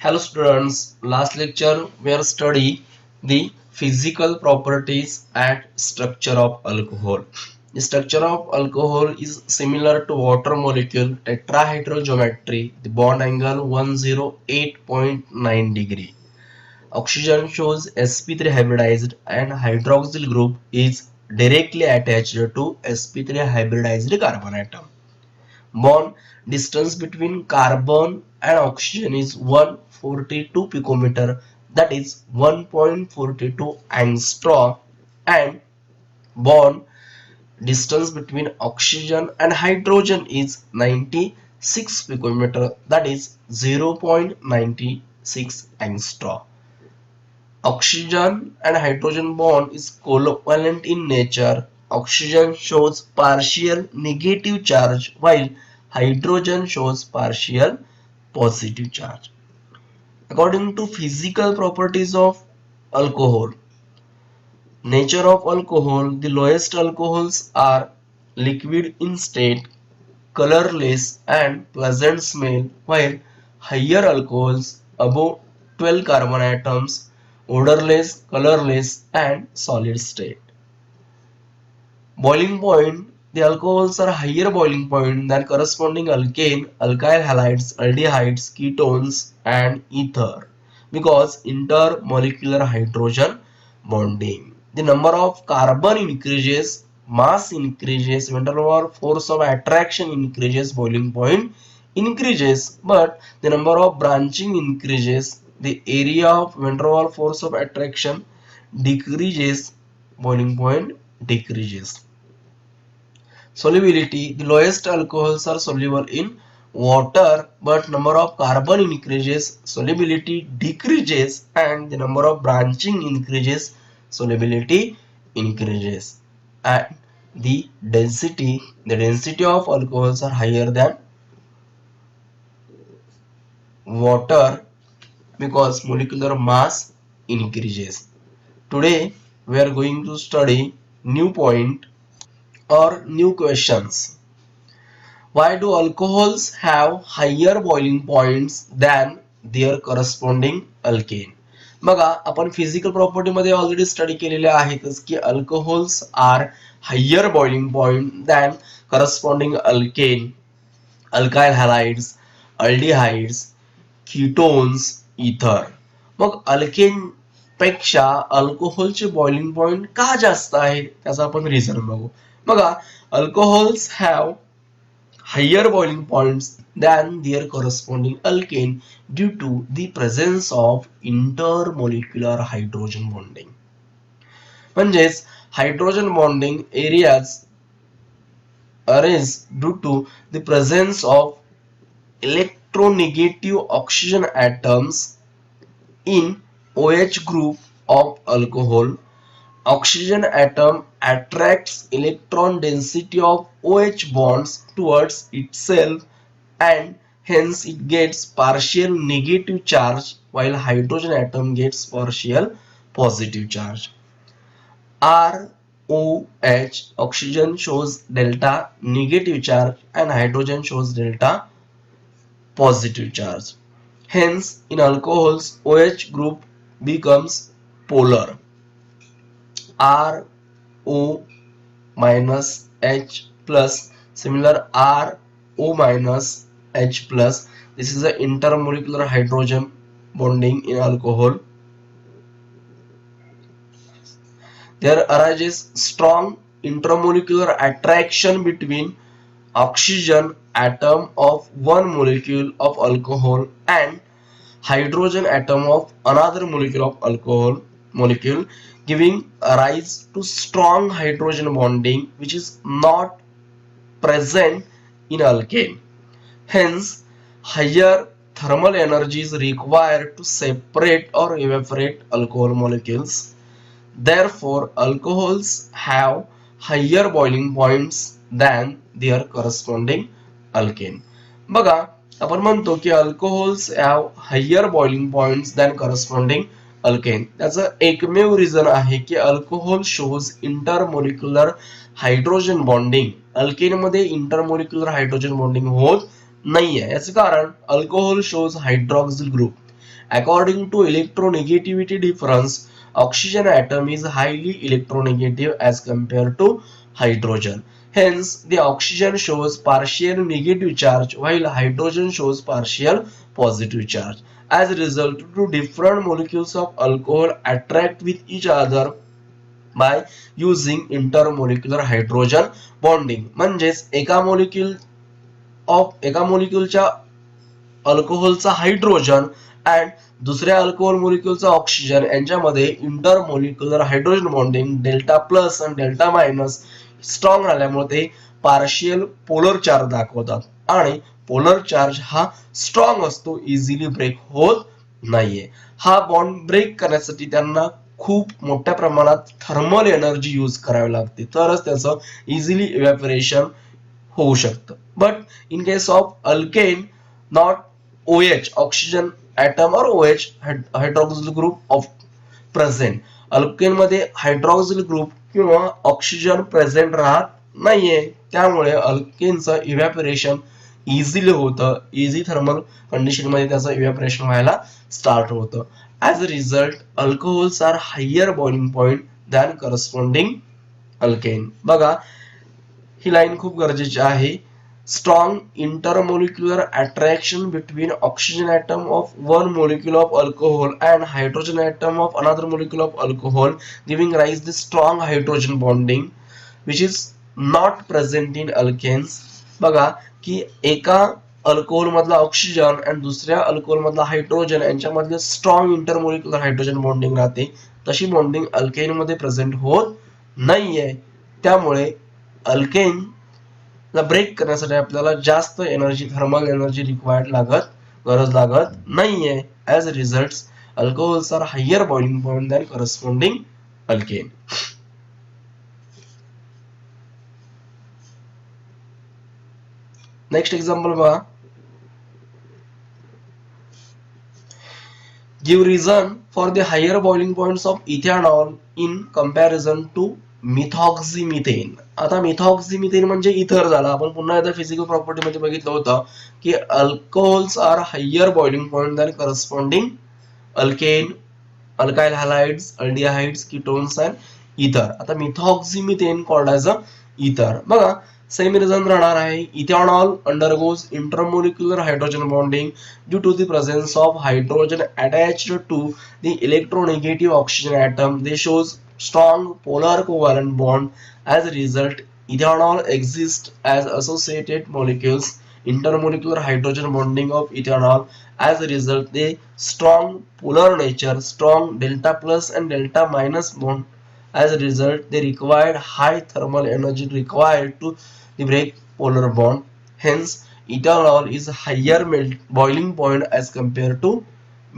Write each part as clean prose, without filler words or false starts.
Hello students, last lecture we are study the physical properties and structure of alcohol. The structure of alcohol is similar to water molecule tetrahedral geometry. The bond angle 108.9 degree. Oxygen shows sp3 hybridized and hydroxyl group is directly attached to sp3 hybridized carbon atom. Bond distance between carbon and oxygen is 142 picometer, that is 1.42 angstrom, and bond distance between oxygen and hydrogen is 96 picometer, that is 0.96 angstrom. Oxygen and hydrogen bond is covalent in nature. Oxygen shows partial negative charge while hydrogen shows partial positive charge. According to physical properties of alcohol, nature of alcohol, the lowest alcohols are liquid in state, colorless and pleasant smell, while higher alcohols above 12 carbon atoms, odorless, colorless and solid state. Boiling point, the alcohols are higher boiling point than corresponding alkane, alkyl halides, aldehydes, ketones and ether because intermolecular hydrogen bonding. The number of carbon increases, mass increases, van der Waals force of attraction increases, boiling point increases, but the number of branching increases, the area of van der Waals force of attraction decreases, boiling point decreases. Solubility, the lowest alcohols are soluble in water but number of carbon increases, solubility decreases, and the number of branching increases, solubility increases. And the density of alcohols are higher than water because molecular mass increases. Today we are going to study new point or new questions. Why do alcohols have higher boiling points than their corresponding alkane? बघा आपण physical property मध्ये already study केलेले आहेतच की alcohols are higher boiling point than corresponding alkane, alkyl halides, aldehydes, ketones, ether. मग alkane पेक्षा अल्कोहोलचे boiling point का जास्त आहे त्याचा आपण रिझन बघू. बघा alcohols have higher boiling points than their corresponding alkane due to the presence of intermolecular hydrogen bonding. म्हणजेच hydrogen bonding areas arise due to the presence of electronegative oxygen atoms in OH group of alcohol. Oxygen atom attracts electron density of OH bonds towards itself and hence it gets partial negative charge while hydrogen atom gets partial positive charge. ROH, oxygen shows delta negative charge and hydrogen shows delta positive charge. Hence in alcohols OH group becomes polar. RO minus H plus, similar RO minus H plus. This is the intermolecular hydrogen bonding in alcohol. There arises strong intermolecular attraction between oxygen atom of one molecule of alcohol and hydrogen atom of another molecule of alcohol molecule, giving rise to strong hydrogen bonding which is not present in alkane. Hence higher thermal energy is required to separate or evaporate alcohol molecules. Therefore alcohols have higher boiling points than their corresponding alkane. बघा आपण म्हणतो की alcohols have higher boiling points than corresponding alkane. त्याचं एकमेव reason आहे की alcohol shows intermolecular hydrogen bonding. Alkane मध्ये intermolecular hydrogen bonding होत नाहीये. याचं कारण alcohol shows hydroxyl group According to electronegativity difference, oxygen atom is highly electronegative as compared to hydrogen. Hence, the oxygen shows partial negative charge while hydrogen shows partial positive charge. As a result, two different molecules of alcohol attract with each other by using intermolecular hydrogen bonding. म्हणजेच एका मोलिक्यूलच्या अल्कोहोलचा hydrogen and दुसऱ्या alcohol मोलिक्यूलचा oxygen यांच्यामध्ये इंटरमोलिक्युलर hydrogen bonding delta plus आणि delta minus strong राहिल्यामुळे ते partial polar charge दाखवतात आणि polar charge हा स्ट्रॉंग असतो, इझिली ब्रेक होत नाहीये. हा बॉन्ड ब्रेक करण्यासाठी त्यांना खूप मोठ्या प्रमाणात थर्मल एनर्जी यूज करावी लागते, तरच त्याचं इझिली इव्हॅपोरेशन होऊ शकतं. But in case of alkane, not OH, oxygen atom or OH, hydroxyl group of present. Alkane मध्ये हायड्रॉक्सिल ग्रुप किंवा ऑक्सिजन प्रेझेंट राहत नाहीये, त्यामुळे अल्केनचं इव्हॅपोरेशन इझिली होतं. इझी थर्मल कंडिशन मध्ये त्याचं इव्हॅपोरेशन व्हायला स्टार्ट होतं. As a result alcohols are higher boiling point than corresponding alkane. बघा, ही लाईन खूप गरजेची आहे. Strong intermolecular attraction between oxygen atom of one molecule of alcohol and hydrogen atom of another molecule of alcohol, giving rise to strong hydrogen bonding which is not present in alkanes. बघा की एका alcohol मधला oxygen आणि दुसऱ्या alcohol मधला hydrogen यांच्यामधले strong इंटरमोलिक्युलर hydrogen bonding राहते, तशी bonding alkane मध्ये प्रेझेंट होत नाहीये. त्यामुळे अल्केन ब्रेक करण्यासाठी आपल्याला जास्त एनर्जी, थर्मल एनर्जी गरज लागत नाहीये. As a result alcohols are higher boiling point than corresponding alkane. Next example बघा. Give reason for the higher boiling points of ethanol in comparison to methoxymethane. आता methoxymethane म्हणजे ether झाला. आपण पुन्हा एकदा फिजिकल प्रॉपर्टी मध्ये बघितलं होतं की alcohols are higher boiling point than corresponding alkane, alkyl halides, aldehydes, ketones and ether. आता methoxymethane called as a ether. बघा, सेम रिझन राहणार आहे. Ethanol undergoes intermolecular hydrogen bonding due to the presence of hydrogen attached to the electronegative oxygen atom. They shows strong polar covalent bond. As a result, ethanol exists as associated molecules. Intermolecular hydrogen bonding of ethanol. As a result, they strong polar nature, strong delta plus and delta minus bond. As a result, they required high thermal energy required to break polar bond. Hence, ethanol is higher boiling point as compared to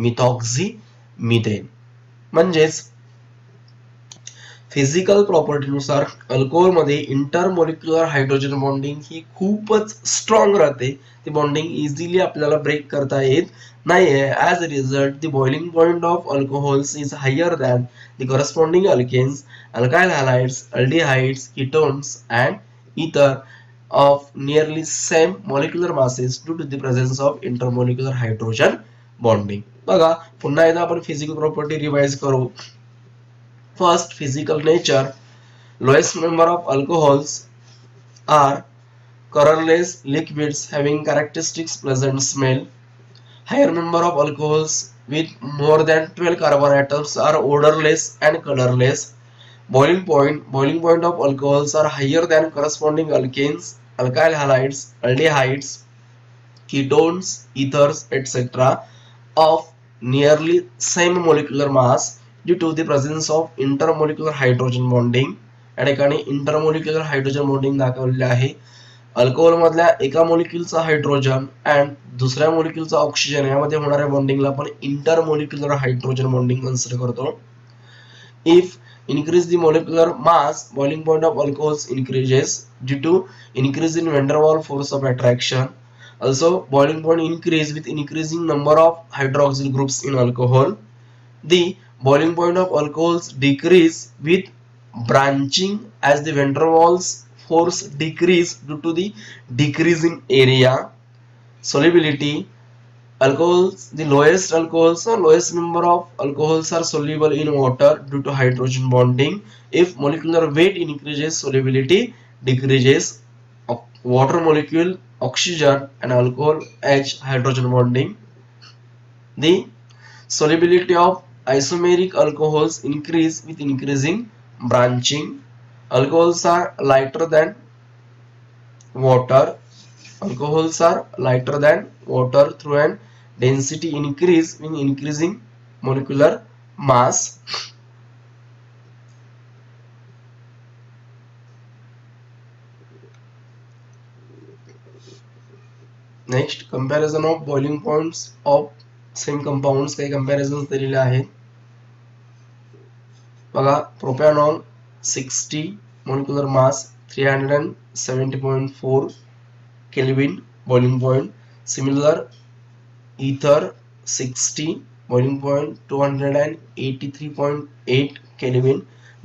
methoxymethane. म्हणजेच physical प्रॉपर्टीनुसार alcohol मध्ये intermolecular hydrogen bonding ही खूपच strong राहते. ती bonding easily आपल्याला break करता येत नाहीये. As a result the boiling point of alcohols is higher than the corresponding alkanes, alkyl halides, aldehydes, ketones and ether of nearly same molecular masses due to the presence of intermolecular hydrogen bonding. बघा, पुन्हा एकदा आपण physical property revise करू. First, physical nature. Lowest number of alcohols are colorless liquids having characteristics pleasant smell. Higher number of alcohols with more than 12 carbon atoms are odorless and colorless. Boiling point of alcohols are higher than corresponding alkanes, alkyl halides, aldehydes, ketones, ethers, etc. of nearly same molecular mass due to the presence of intermolecular hydrogen bonding. या ठिकाणी इंटरमोलिक्युलर hydrogen bonding दाखवलेले आहे. Alcohol मधल्या एका मोलिक्युलचा hydrogen and दुसऱ्या मोलिक्युलचा oxygen यामध्ये होणाऱ्या बॉन्डिंगला आपण इंटरमोलिक्युलर हायड्रोजन बॉन्डिंग कन्सिडर करतो. If increase the molecular mass, boiling point of alcohols increases due to increase in van der Waals force of attraction. Also, boiling point increase with increasing number of hydroxyl groups in alcohol. The boiling point of alcohols decrease with branching as the van der Waals force decrease due to the decrease in area, solubility, Alcohols, the lowest alcohols or lowest number of alcohols are soluble in water due to hydrogen bonding. If molecular weight increases, solubility decreases. Water molecule, oxygen and alcohol H hydrogen bonding. The solubility of isomeric alcohols increase with increasing branching. Alcohols are lighter than water. Alcohols are lighter than water through an density increase in increasing molecular mass. Next, comparison of boiling points of same compounds. काही comparisons दिलेले आहेत बघा. Propanol 60 molecular mass 370.4 Kelvin boiling point. Similar ether 60 boiling point 283.8 Kelvin.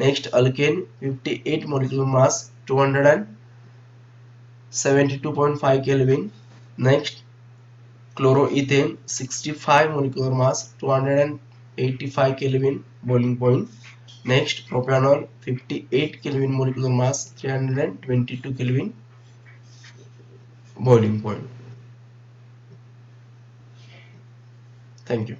Next alkane 58 molecular mass 272.5 Kelvin. Next chloroethane 65 molecular mass 285 Kelvin boiling point. Next propanol 58 Kelvin molecular mass 322 Kelvin boiling point. Thank you.